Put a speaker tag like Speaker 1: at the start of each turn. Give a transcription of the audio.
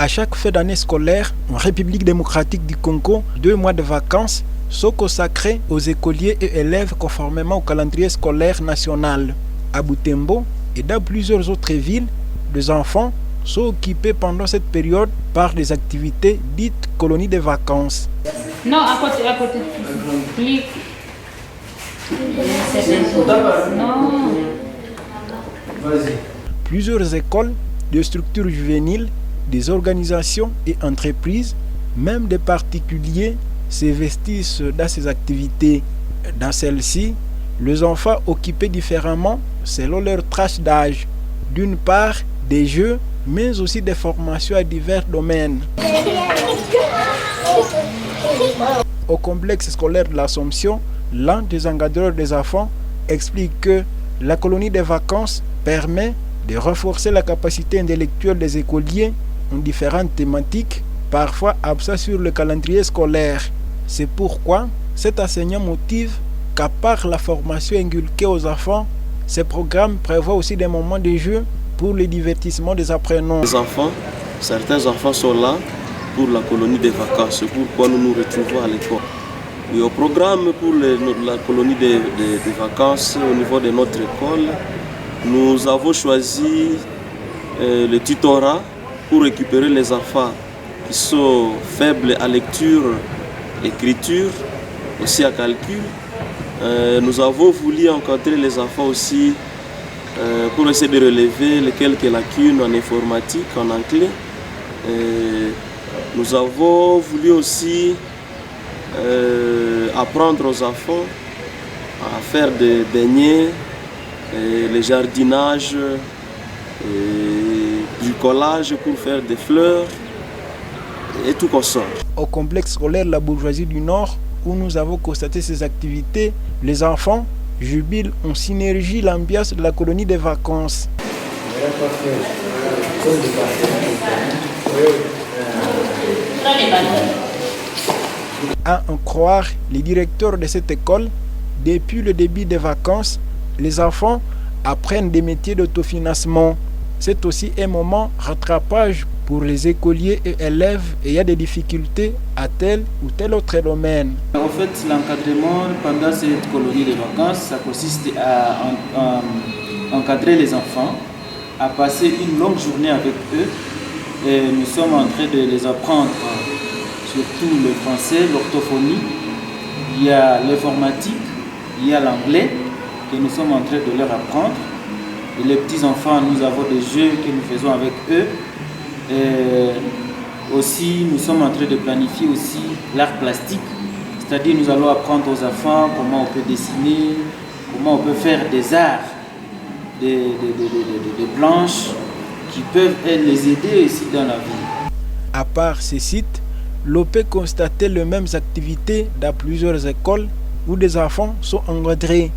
Speaker 1: À chaque fin d'année scolaire, en République démocratique du Congo, 2 mois de vacances sont consacrés aux écoliers et élèves conformément au calendrier scolaire national. À Butembo et dans plusieurs autres villes, les enfants sont occupés pendant cette période par des activités dites colonies de vacances.
Speaker 2: Non, à côté. Clique. Non.
Speaker 1: Vas-y. Plusieurs écoles, des structures juvéniles, des organisations et entreprises, même des particuliers, s'investissent dans ces activités. Dans celles-ci, les enfants occupés différemment selon leur tranche d'âge. D'une part, des jeux, mais aussi des formations à divers domaines. Au complexe scolaire de l'Assomption, l'un des encadreurs des enfants explique que la colonie des vacances permet de renforcer la capacité intellectuelle des écoliers en différentes thématiques, parfois absents sur le calendrier scolaire. C'est pourquoi cet enseignant motive qu'à part la formation inculquée aux enfants, ces programmes prévoient aussi des moments de jeu pour le divertissement des apprenants.
Speaker 3: Les enfants, certains enfants sont là pour la colonie des vacances, c'est pourquoi nous nous retrouvons à l'école. Et au programme pour la colonie des vacances au niveau de notre école, nous avons choisi le tutorat pour récupérer les enfants qui sont faibles à lecture, écriture, aussi à calcul. Nous avons voulu encadrer les enfants aussi pour essayer de relever quelques lacunes en informatique, en anglais. Nous avons voulu aussi apprendre aux enfants à faire des beignets, le jardinage, du collage pour faire des fleurs et tout comme ça.
Speaker 1: Au complexe scolaire La Bourgeoisie du Nord, où nous avons constaté ces activités, les enfants jubilent en synergie l'ambiance de la colonie des vacances. À en croire les directeurs de cette école, depuis le début des vacances, les enfants apprennent des métiers d'autofinancement. C'est aussi un moment rattrapage pour les écoliers et élèves ayant des difficultés à tel ou tel autre domaine.
Speaker 4: En fait, l'encadrement pendant cette colonie de vacances, ça consiste à encadrer les enfants, à passer une longue journée avec eux. Et nous sommes en train de les apprendre surtout le français, l'orthophonie, il y a l'informatique, il y a l'anglais que nous sommes en train de leur apprendre. Et les petits enfants, nous avons des jeux que nous faisons avec eux. Et aussi, nous sommes en train de planifier aussi l'art plastique. C'est-à-dire, nous allons apprendre aux enfants comment on peut dessiner, comment on peut faire des arts, des planches qui peuvent les aider aussi dans la vie.
Speaker 1: À part ces sites, l'on peut constater les mêmes activités dans plusieurs écoles où des enfants sont encadrés.